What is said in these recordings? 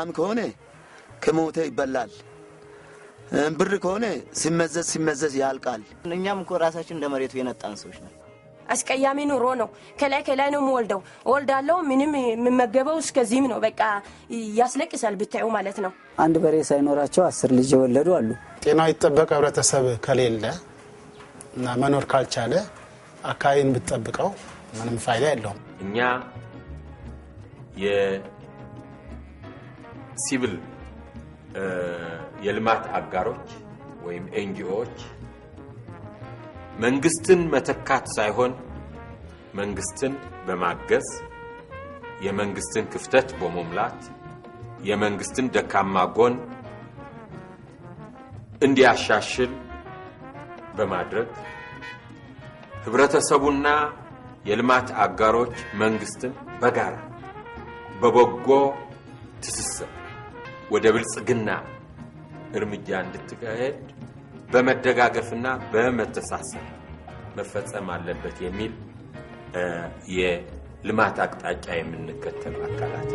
ላም ከሆነ ከሞተ ይበላል ብር ከሆነ ሲመዘዝ ያልቃል እኛም እኮ ራሳችን እንደመሬቱ የነጣን ሰዎች ነን አስቀያሚ ኑሮ ነው ከላይ ነው ወልደው ወልዳለው ምንም መመገበው እስከዚህም ነው በቃ ያስለቅሳል ብታዩ ማለት ነው አንድ በሬ ሳይኖራቸው 10 ልጅ ወለዱ አሉ ጤናው ይተበቀ ህብረተሰብ ከሌለ እና መኖር ካልቻለ አካይን ብትጠብቀው ምንም ፋይዳ የለውም እኛ የሲቪል የልማት አጋሮች ወይም ኤንጂኦዎች መንግስትን መተካት ሳይሆን መንግስትን በማገዝ የመንግስትን ክፍተት በመሙላት የመንግስትን ደካማ ጎን እንዲያሻሽል በማድረግ ህብረተሰቡና የልማት አጋሮች መንግስትን በጋራ በበጎ ትስስር ወደ ብልጽግና እርምጃ እንድትካሄድ በመደጋገፍና በመተሳሰብ መፈጸም አለበት የሚል የልማት አቅጣጫ የምንከተል አካላት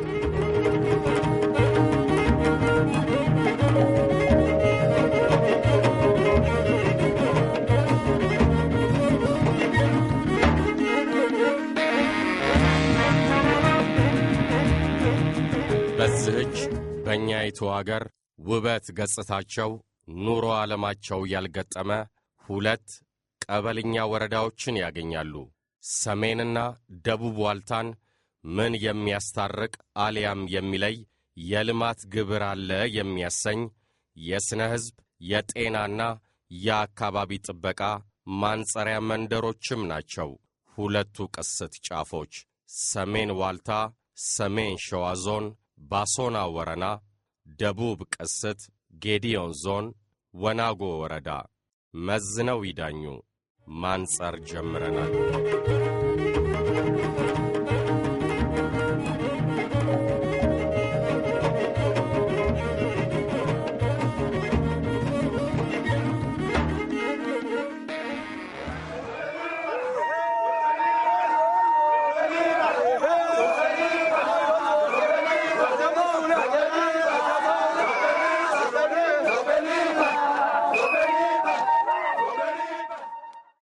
በዚህች በእኛይቱ አገር ውበት ገጽታቸው ኑሮ ዓለማቸው ያልገጠመ 2 ቀበልኛ ወረዳዎችን ያገኛሉ ሰሜንና ደቡብ ዋልታን ምን የሚያስታርቅ አሊያም የሚለይ የልማት ግብር አለ የሚያሰኝ የስነ ህዝብ የጤናና የአካባቢ ጥበቃ ማንጸሪያ መንደሮችም ናቸው 2ቱ ቅስት ጫፎች ሰሜን ዋልታ ሰሜን ሸዋ ዞን ባሶና ወረና ደቡብ ቅስት ጌዲዮን ዞን ወናጎ ወረዳ መዝነው ይዳኙ ማንጸር ጀምረናል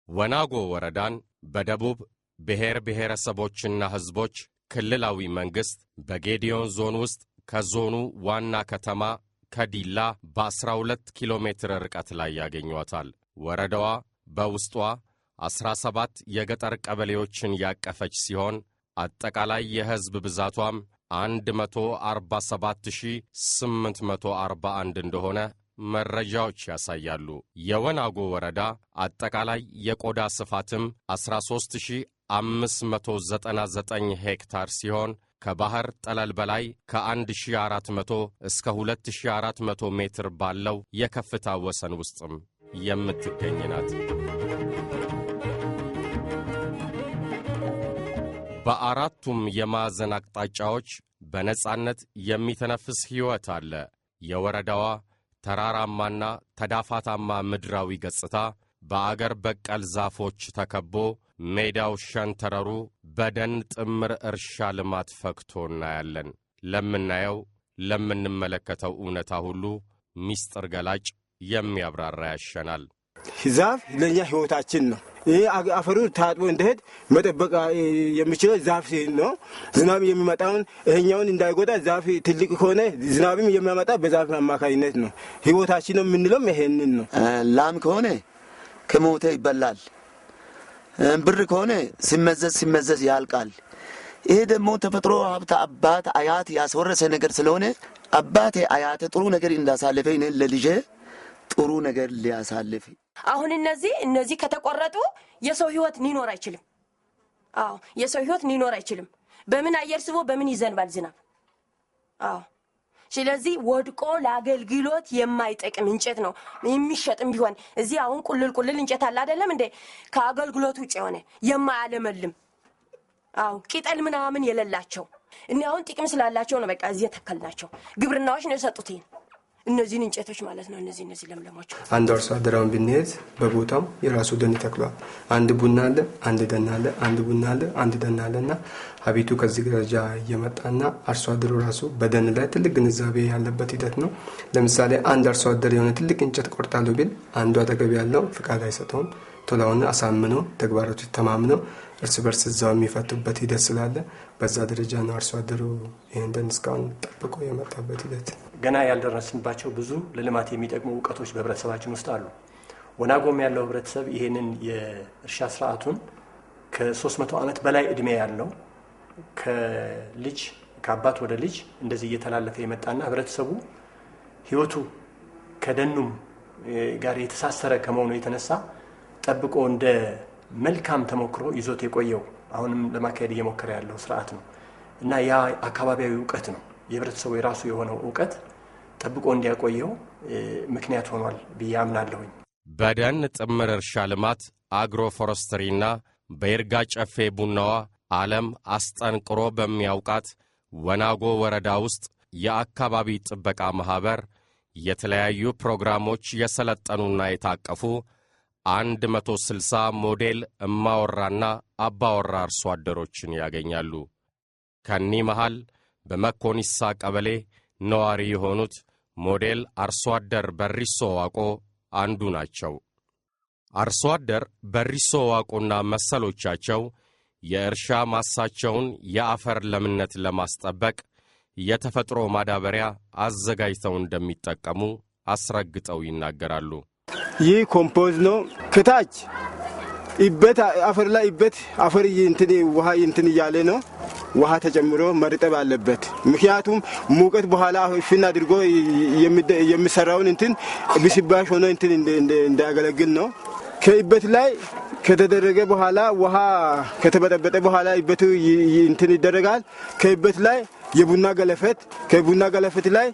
ወናጎ ወረዳን በደቡብ ብሔር ብሔረሰቦችና ሕዝቦች ክልላዊ መንግሥት በጌዲዮን ዞን ውስጥ ከዞኑ ዋና ከተማ ከዲላ በ12 ኪሎ ሜትር ርቀት ላይ ያገኟታል። ወረዳዋ በውስጧ 17 የገጠር ቀበሌዎችን ያቀፈች ሲሆን አጠቃላይ የሕዝብ ብዛቷም 147841 እንደሆነ መረጃዎች ያሳያሉ። የወናጎ ወረዳ አጠቃላይ የቆዳ ስፋትም 13599 ሄክታር ሲሆን ከባህር ጠለል በላይ ከ1400 እስከ 2400 ሜትር ባለው የከፍታ ወሰን ውስጥም የምትገኝ ናት። በአራቱም የማዕዘን አቅጣጫዎች በነጻነት የሚተነፍስ ሕይወት አለ። የወረዳዋ ተራራማና ተዳፋታማ ምድራዊ ገጽታ በአገር በቀል ዛፎች ተከቦ ሜዳው ሸንተረሩ በደን ጥምር እርሻ ልማት ፈክቶ እናያለን። ለምናየው ለምንመለከተው እውነታ ሁሉ ሚስጥር ገላጭ የሚያብራራ ያሸናል። ዛፍ ለኛ ሕይወታችን ነው። ይህ አፈሩ ታጥቦ እንደሄድ መጠበቅ የሚችለው ዛፍ ነው። ዝናብ የሚመጣውን እኛውን እንዳይጎዳ ዛፍ ትልቅ ከሆነ ዝናብም የሚያመጣ በዛፍ አማካይነት ነው። ሕይወታችን ነው የምንለው ይሄንን ነው። ላም ከሆነ ከሞተ ይበላል ብር ከሆነ ሲመዘዝ ያልቃል። ይሄ ደግሞ ተፈጥሮ ሀብት አባት አያት ያስወረሰ ነገር ስለሆነ አባቴ አያቴ ጥሩ ነገር እንዳሳለፈኝ እኔ ለልጄ ጥሩ ነገር ሊያሳልፍ አሁን እነዚህ ከተቆረጡ የሰው ህይወት ሊኖር አይችልም። የሰው ህይወት ሊኖር አይችልም። በምን አየር ስቦ በምን ይዘንባል ዝናብ? ስለዚህ ወድቆ ለአገልግሎት የማይጠቅም እንጨት ነው የሚሸጥም ቢሆን እዚህ አሁን ቁልል እንጨት አለ አይደለም እንዴ? ከአገልግሎት ውጭ የሆነ የማያለመልም ቅጠል ምናምን የሌላቸው እና አሁን ጥቅም ስላላቸው ነው በቃ እዚህ ተከልናቸው። ግብርናዎች ነው የሰጡት። እነዚህን እንጨቶች ማለት ነው። እነዚህ ለምለሞች አንድ አርሶ አደራውን ብንሄድ በቦታው የራሱ ደን ተክሏል። አንድ ቡና አለ፣ አንድ ደን አለ፣ አንድ ቡና አለ፣ አንድ ደን አለና ሀቢቱ ከዚህ ደረጃ እየመጣና አርሶ አደሩ ራሱ በደን ላይ ትልቅ ግንዛቤ ያለበት ሂደት ነው። ለምሳሌ አንድ አርሶ አደር የሆነ ትልቅ እንጨት ቆርጣለሁ ቢል አንዱ አጠገብ ያለው ፍቃድ አይሰጠውም። ቶላውን አሳምኖ ተግባራቱ ተማምነው እርስ በርስ እዛው የሚፈቱበት ሂደት ስላለ በዛ ደረጃ ነው አርሶ አደሩ ይሄን ደን እስካሁን ጠብቆ የመጣበት ሂደት። ገና ያልደረስንባቸው ብዙ ለልማት የሚጠቅሙ እውቀቶች በህብረተሰባችን ውስጥ አሉ። ወናጎም ያለው ህብረተሰብ ይሄንን የእርሻ ስርዓቱን ከ300 ዓመት በላይ እድሜ ያለው ከአባት ወደ ልጅ እንደዚህ እየተላለፈ የመጣና ህብረተሰቡ ህይወቱ ከደኑም ጋር የተሳሰረ ከመሆኑ የተነሳ ጠብቆ እንደ መልካም ተሞክሮ ይዞት የቆየው አሁንም ለማካሄድ እየሞከረ ያለው ስርዓት ነው እና ያ አካባቢያዊ እውቀት ነው። የህብረተሰቡ የራሱ የሆነው እውቀት ጠብቆ እንዲያቆየው ምክንያት ሆኗል ብዬ አምናለሁኝ። በደን ጥምር እርሻ ልማት አግሮ ፎረስትሪና በይርጋ ጨፌ ቡናዋ ዓለም አስጠንቅሮ በሚያውቃት ወናጎ ወረዳ ውስጥ የአካባቢ ጥበቃ ማህበር የተለያዩ ፕሮግራሞች የሰለጠኑና የታቀፉ 160 ሞዴል እማወራና አባወራ አርሶ አደሮችን ያገኛሉ። ከኒህ መሃል በመኮኒሳ ቀበሌ ነዋሪ የሆኑት ሞዴል አርሶ አደር በሪሶ ዋቆ አንዱ ናቸው። አርሶ አደር በሪሶ ዋቆና መሰሎቻቸው የእርሻ ማሳቸውን የአፈር ለምነት ለማስጠበቅ የተፈጥሮ ማዳበሪያ አዘጋጅተው እንደሚጠቀሙ አስረግጠው ይናገራሉ። ይህ ኮምፖዝ ነው። ከታች ይበት አፈር ላይ ይበት አፈር እንትን ውሃ እንትን እያለ ነው። ውሃ ተጨምሮ መርጠብ አለበት። ምክንያቱም ሙቀት በኋላ ፍና አድርጎ የሚሰራውን እንትን ብስባሽ ሆኖ እንትን እንዳያገለግል ነው። ከይበት ላይ ከተደረገ በኋላ ውሃ ከተበጠበጠ በኋላ ይበቱ እንትን ይደረጋል። ከይበት ላይ የቡና ገለፈት ከቡና ገለፈት ላይ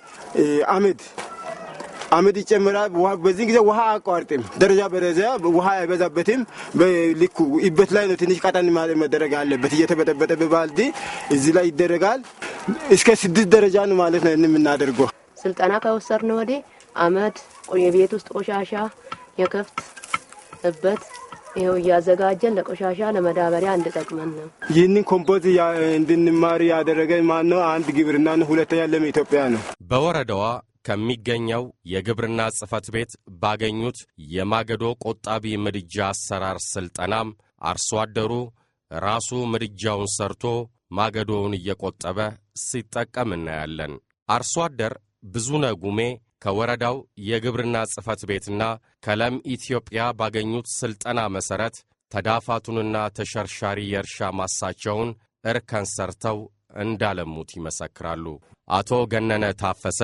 አመድ ይጨምራል። በዚህ ጊዜ ውሃ አቋርጥም ደረጃ በደረጃ ውሃ አይበዛበትም። በልኩ ይበት ላይ ነው ትንሽ ቀጠን መደረግ አለበት። እየተበጠበጠ በባልዲ እዚህ ላይ ይደረጋል። እስከ 6 ደረጃ ነው ማለት ነው የምናደርገው። ስልጠና ከወሰድን ወዲህ አመድ የቤት ውስጥ ቆሻሻ የከፍት እበት ይሄው እያዘጋጀን ለቆሻሻ ለመዳበሪያ እንድጠቅመን ነው። ይህንን ኮምፖዝ እንድንማር ያደረገ ማን ነው? አንድ ግብርና ነው፣ ሁለተኛ ለኢትዮጵያ ነው። በወረዳዋ ከሚገኘው የግብርና ጽሕፈት ቤት ባገኙት የማገዶ ቆጣቢ ምድጃ አሰራር ስልጠናም አርሶ አደሩ ራሱ ምድጃውን ሰርቶ ማገዶውን እየቆጠበ ሲጠቀም እናያለን። አርሶ አደር ብዙነህ ጉሜ ከወረዳው የግብርና ጽሕፈት ቤትና ከለም ኢትዮጵያ ባገኙት ስልጠና መሰረት ተዳፋቱንና ተሸርሻሪ የእርሻ ማሳቸውን እርከን ሰርተው እንዳለሙት ይመሰክራሉ። አቶ ገነነ ታፈሰ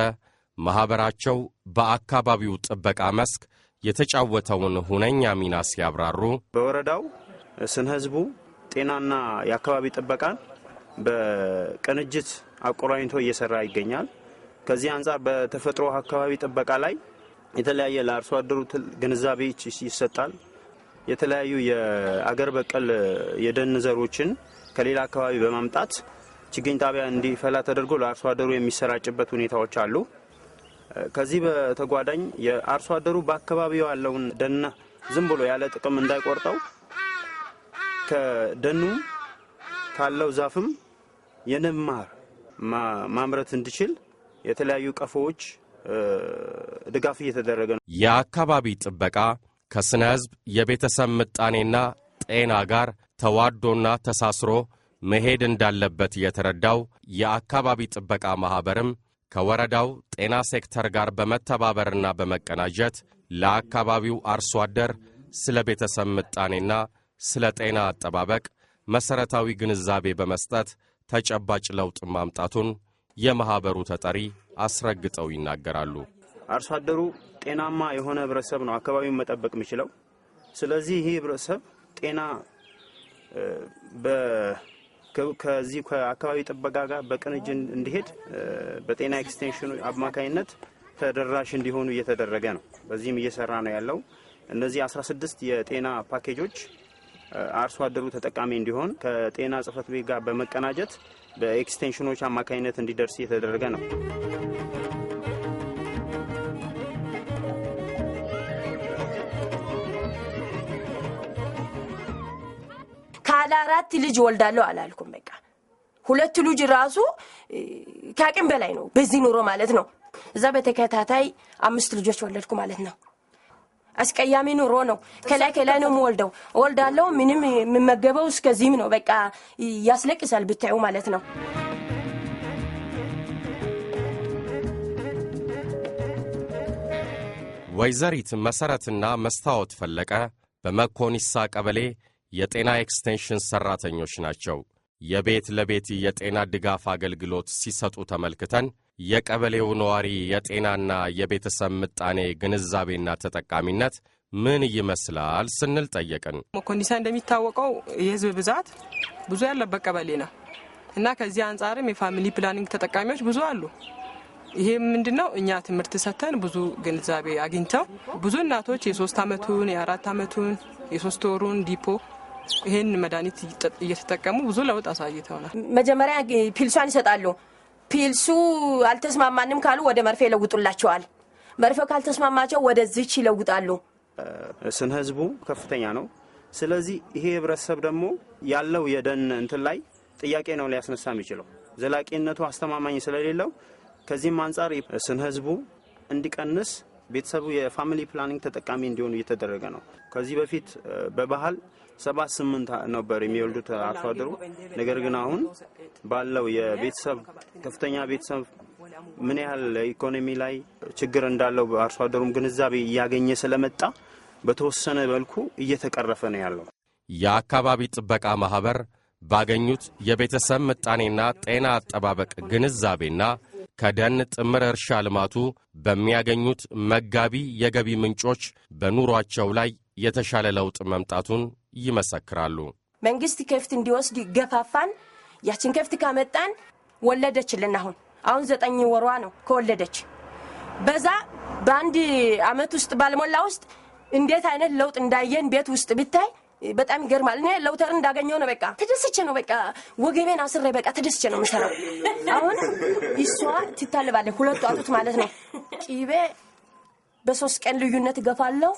ማህበራቸው በአካባቢው ጥበቃ መስክ የተጫወተውን ሁነኛ ሚና ሲያብራሩ በወረዳው ስነ ህዝቡ ጤናና የአካባቢ ጥበቃን በቅንጅት አቆራኝቶ እየሰራ ይገኛል። ከዚህ አንፃር በተፈጥሮ አካባቢ ጥበቃ ላይ የተለያየ ለአርሶ አደሩ ግንዛቤ ይሰጣል። የተለያዩ የአገር በቀል የደን ዘሮችን ከሌላ አካባቢ በማምጣት ችግኝ ጣቢያ እንዲፈላ ተደርጎ ለአርሶ አደሩ የሚሰራጭበት ሁኔታዎች አሉ። ከዚህ በተጓዳኝ የአርሶ አደሩ በአካባቢው ያለውን ደን ዝም ብሎ ያለ ጥቅም እንዳይቆርጠው ከደኑ ካለው ዛፍም የንብ ማር ማምረት እንዲችል የተለያዩ ቀፎዎች ድጋፍ እየተደረገ ነው። የአካባቢ ጥበቃ ከስነ ህዝብ የቤተሰብ ምጣኔና ጤና ጋር ተዋዶና ተሳስሮ መሄድ እንዳለበት የተረዳው የአካባቢ ጥበቃ ማህበርም ከወረዳው ጤና ሴክተር ጋር በመተባበርና በመቀናጀት ለአካባቢው አርሶ አደር ስለ ቤተሰብ ምጣኔና ስለ ጤና አጠባበቅ መሰረታዊ ግንዛቤ በመስጠት ተጨባጭ ለውጥ ማምጣቱን የማህበሩ ተጠሪ አስረግጠው ይናገራሉ። አርሶ አደሩ ጤናማ የሆነ ህብረተሰብ ነው አካባቢውን መጠበቅ የሚችለው። ስለዚህ ይህ ህብረተሰብ ጤና ከዚህ ከአካባቢ ጥበቃ ጋር በቅንጅት እንዲሄድ በጤና ኤክስቴንሽን አማካይነት ተደራሽ እንዲሆኑ እየተደረገ ነው። በዚህም እየሰራ ነው ያለው። እነዚህ 16 የጤና ፓኬጆች አርሶ አደሩ ተጠቃሚ እንዲሆን ከጤና ጽሕፈት ቤት ጋር በመቀናጀት በኤክስቴንሽኖች አማካይነት እንዲደርስ እየተደረገ ነው። ባለ 4 ልጅ ወልዳለሁ አላልኩም። በቃ 2 ልጅ ራሱ ከአቅም በላይ ነው በዚህ ኑሮ ማለት ነው። እዛ በተከታታይ 5 ልጆች ወለድኩ ማለት ነው። አስቀያሚ ኑሮ ነው። ከላይ ነው የምወልደው። ወልዳለሁ ምንም የምመገበው እስከዚህም ነው። በቃ ያስለቅሳል ብታዩ ማለት ነው። ወይዘሪት መሰረትና መስታወት ፈለቀ በመኮኒሳ ቀበሌ የጤና ኤክስቴንሽን ሰራተኞች ናቸው። የቤት ለቤት የጤና ድጋፍ አገልግሎት ሲሰጡ ተመልክተን የቀበሌው ነዋሪ የጤናና የቤተሰብ ምጣኔ ግንዛቤና ተጠቃሚነት ምን ይመስላል ስንል ጠየቅን። መኮኒሳ እንደሚታወቀው የህዝብ ብዛት ብዙ ያለበት ቀበሌ ነው እና ከዚህ አንጻርም የፋሚሊ ፕላኒንግ ተጠቃሚዎች ብዙ አሉ። ይሄ ምንድነው? እኛ ትምህርት ሰተን ብዙ ግንዛቤ አግኝተው ብዙ እናቶች የ3 አመቱን የ4 አመቱን የ3 ወሩን ዲፖ ይሄን መድኃኒት እየተጠቀሙ ብዙ ለውጥ አሳይተውናል። መጀመሪያ ፒልሷን ይሰጣሉ። ፒልሱ አልተስማማንም ካሉ ወደ መርፌ ይለውጡላቸዋል። መርፌው ካልተስማማቸው ወደ ዝች ይለውጣሉ። ስነ ህዝቡ ከፍተኛ ነው። ስለዚህ ይሄ ህብረተሰብ ደግሞ ያለው የደን እንትን ላይ ጥያቄ ነው ሊያስነሳ የሚችለው ዘላቂነቱ አስተማማኝ ስለሌለው ከዚህም አንጻር ስነ ህዝቡ እንዲቀንስ ቤተሰቡ የፋሚሊ ፕላኒንግ ተጠቃሚ እንዲሆኑ እየተደረገ ነው። ከዚህ በፊት በባህል 7-8 ነበር የሚወልዱት አርሶ አደሩ። ነገር ግን አሁን ባለው የቤተሰብ ከፍተኛ ቤተሰብ ምን ያህል ኢኮኖሚ ላይ ችግር እንዳለው አርሶ አደሩም ግንዛቤ እያገኘ ስለመጣ በተወሰነ መልኩ እየተቀረፈ ነው ያለው። የአካባቢ ጥበቃ ማህበር ባገኙት የቤተሰብ ምጣኔና ጤና አጠባበቅ ግንዛቤና ከደን ጥምር እርሻ ልማቱ በሚያገኙት መጋቢ የገቢ ምንጮች በኑሯቸው ላይ የተሻለ ለውጥ መምጣቱን ይመሰክራሉ። መንግስት ከፍት እንዲወስድ ገፋፋን። ያችን ከፍት ካመጣን ወለደችልን። አሁን 9 ወሯ ነው ከወለደች። በዛ በአንድ አመት ውስጥ ባልሞላ ውስጥ እንዴት አይነት ለውጥ እንዳየን ቤት ውስጥ ብታይ በጣም ይገርማል። እኔ ለውተር እንዳገኘው ነው በቃ ተደስቼ ነው በቃ ወገቤን አስሬ በቃ ተደስቼ ነው የምሰራው። አሁን እሷ ትታለባለች 2 አጡት ማለት ነው። ቂቤ በ3 ቀን ልዩነት ገፋለሁ።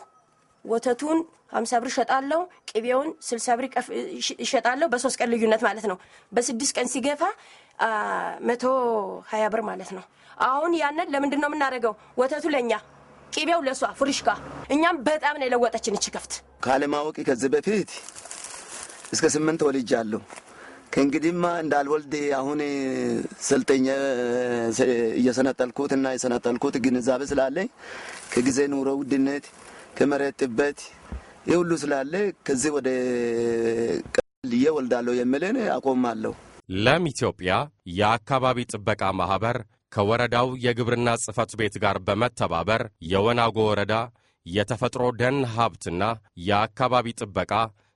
ወተቱን 50 ብር ሸጣለሁ። ቂቤውን 60 ብር ሸጣለሁ። በ3 ቀን ልዩነት ማለት ነው። በ6 ቀን ሲገፋ 120 ብር ማለት ነው። አሁን ያንን ለምንድን ነው የምናደርገው? ወተቱ ለኛ ቂቤው ለሷ ፍሪሽካ። እኛም በጣም ነው የለወጠችን እቺ ከፍት። ካለማወቅ ከዚህ በፊት እስከ 8 ወልጃለሁ። ከእንግዲህማ እንዳልወልድ አሁን ሰልጠኛ እየሰነጠልኩትና የሰነጠልኩት ግንዛቤ ስላለኝ ከጊዜ ኑሮ ውድነት ከመሬት ጥበት የሁሉ ስላለ ከዚህ ወደ ቀልዬ ወልዳለሁ የሚልን አቆማለሁ። ለም ኢትዮጵያ የአካባቢ ጥበቃ ማህበር ከወረዳው የግብርና ጽሕፈት ቤት ጋር በመተባበር የወናጎ ወረዳ የተፈጥሮ ደን ሀብትና የአካባቢ ጥበቃ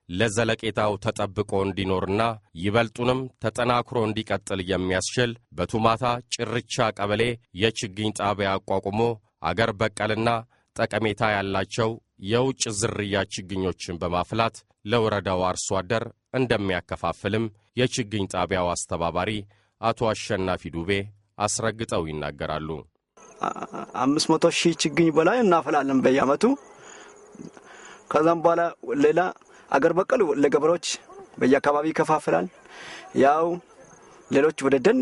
ለዘለቄታው ተጠብቆ እንዲኖርና ይበልጡንም ተጠናክሮ እንዲቀጥል የሚያስችል በቱማታ ጭርቻ ቀበሌ የችግኝ ጣቢያ አቋቁሞ አገር በቀልና ጠቀሜታ ያላቸው የውጭ ዝርያ ችግኞችን በማፍላት ለወረዳው አርሶ አደር እንደሚያከፋፍልም የችግኝ ጣቢያው አስተባባሪ አቶ አሸናፊ ዱቤ አስረግጠው ይናገራሉ። 500,000 ችግኝ በላይ እናፈላለን በየዓመቱ። ከዛም በኋላ ሌላ አገር በቀል ለገበሬዎች በየአካባቢ ይከፋፈላል። ያው ሌሎች ወደ ደን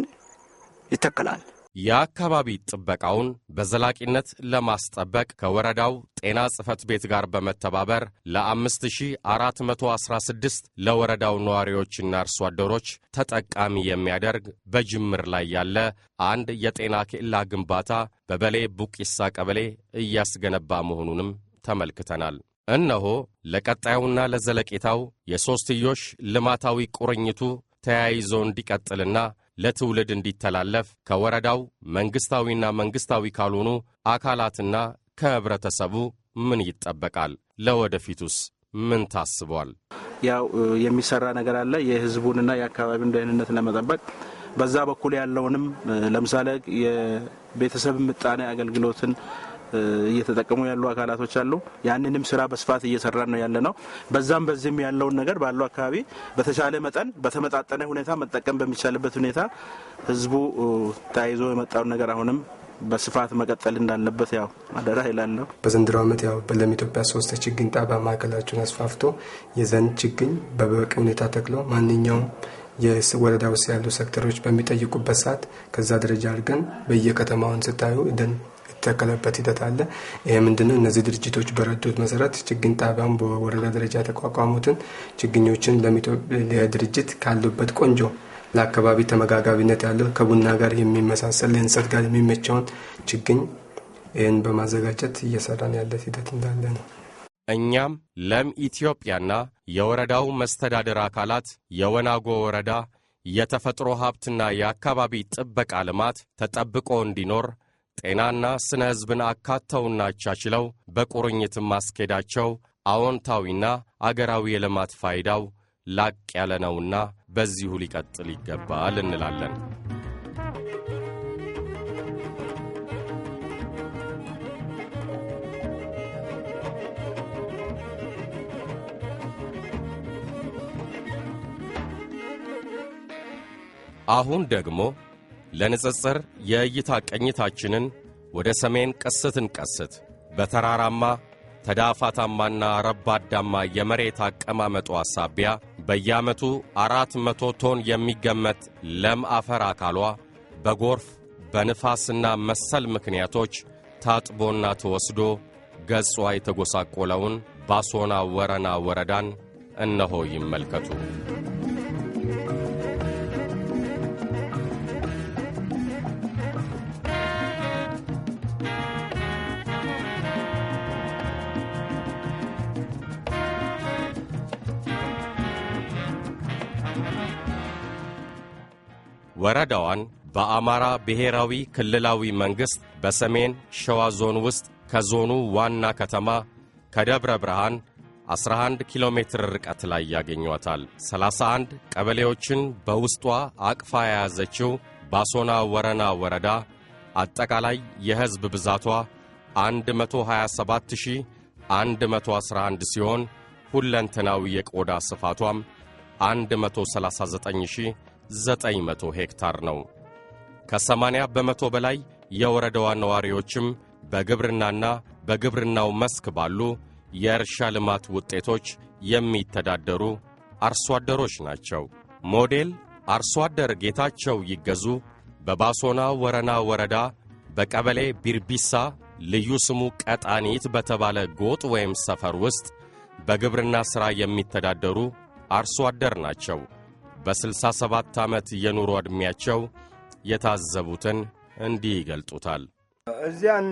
ይተከላል። የአካባቢ ጥበቃውን በዘላቂነት ለማስጠበቅ ከወረዳው ጤና ጽሕፈት ቤት ጋር በመተባበር ለ5416 ለወረዳው ነዋሪዎችና አርሶ አደሮች ተጠቃሚ የሚያደርግ በጅምር ላይ ያለ አንድ የጤና ኬላ ግንባታ በበሌ ቡቂሳ ቀበሌ እያስገነባ መሆኑንም ተመልክተናል። እነሆ ለቀጣዩና ለዘለቄታው የሦስትዮሽ ልማታዊ ቁርኝቱ ተያይዞ እንዲቀጥልና ለትውልድ እንዲተላለፍ ከወረዳው መንግስታዊና መንግስታዊ ካልሆኑ አካላትና ከህብረተሰቡ ምን ይጠበቃል? ለወደፊቱስ ምን ታስቧል? ያው የሚሰራ ነገር አለ። የህዝቡንና የአካባቢውን ደህንነት ለመጠበቅ በዛ በኩል ያለውንም ለምሳሌ የቤተሰብ ምጣኔ አገልግሎትን እየተጠቀሙ ያሉ አካላቶች አሉ። ያንንም ስራ በስፋት እየሰራን ነው ያለነው። በዛም በዚህም ያለውን ነገር ባለው አካባቢ በተሻለ መጠን በተመጣጣነ ሁኔታ መጠቀም በሚቻልበት ሁኔታ ህዝቡ ታይዞ የመጣውን ነገር አሁንም በስፋት መቀጠል እንዳለበት ያው አደራ ይላለሁ። በዘንድሮ ዓመት ያው በለም ኢትዮጵያ 3 ችግኝ ጣቢያ ማዕከላቸውን አስፋፍቶ የዘንድ ችግኝ በበቂ ሁኔታ ተክሎ ማንኛውም የወረዳ ውስጥ ያሉ ሴክተሮች በሚጠይቁበት ሰዓት ከዛ ደረጃ አድርገን በየከተማውን ስታዩ ደን የተከለበት ሂደት አለ። ይሄ ምንድነው? እነዚህ ድርጅቶች በረዱት መሰረት ችግኝ ጣቢያውን በወረዳ ደረጃ የተቋቋሙትን ችግኞችን ለድርጅት ካሉበት ቆንጆ ለአካባቢ ተመጋጋቢነት ያለው ከቡና ጋር የሚመሳሰል ለእንሰት ጋር የሚመቸውን ችግኝ ይህን በማዘጋጀት እየሰራን ያለ ሂደት እንዳለ ነው። እኛም ለም ኢትዮጵያና የወረዳው መስተዳደር አካላት የወናጎ ወረዳ የተፈጥሮ ሀብትና የአካባቢ ጥበቃ ልማት ተጠብቆ እንዲኖር ጤናና ስነ ሕዝብን አካተውና አቻችለው በቁርኝት ማስኬዳቸው አዎንታዊና አገራዊ የልማት ፋይዳው ላቅ ያለ ነውና በዚሁ ሊቀጥል ይገባል እንላለን። አሁን ደግሞ ለንጽጽር የእይታ ቅኝታችንን ወደ ሰሜን ቀስት በተራራማ ተዳፋታማና ረባዳማ የመሬት አቀማመጡ አሳቢያ በየዓመቱ 400 ቶን የሚገመት ለም አፈር አካሏ በጎርፍ በንፋስና መሰል ምክንያቶች ታጥቦና ተወስዶ ገጿ የተጎሳቆለውን ባሶና ወረና ወረዳን እነሆ ይመልከቱ። ወረዳዋን በአማራ ብሔራዊ ክልላዊ መንግሥት በሰሜን ሸዋ ዞን ውስጥ ከዞኑ ዋና ከተማ ከደብረ ብርሃን 11 ኪሎ ሜትር ርቀት ላይ ያገኟታል። 31 ቀበሌዎችን በውስጧ አቅፋ የያዘችው ባሶና ወረና ወረዳ አጠቃላይ የሕዝብ ብዛቷ 127111 ሲሆን ሁለንተናዊ የቆዳ ስፋቷም 139900 ሄክታር ነው። ከ80 በመቶ በላይ የወረዳዋ ነዋሪዎችም በግብርናና በግብርናው መስክ ባሉ የእርሻ ልማት ውጤቶች የሚተዳደሩ አርሶ አደሮች ናቸው። ሞዴል አርሶ አደር ጌታቸው ይገዙ በባሶና ወረና ወረዳ በቀበሌ ቢርቢሳ ልዩ ስሙ ቀጣኒት በተባለ ጎጥ ወይም ሰፈር ውስጥ በግብርና ሥራ የሚተዳደሩ አርሶ አደር ናቸው። በ67 ዓመት የኑሮ ዕድሜያቸው የታዘቡትን እንዲህ ይገልጡታል። እዚያን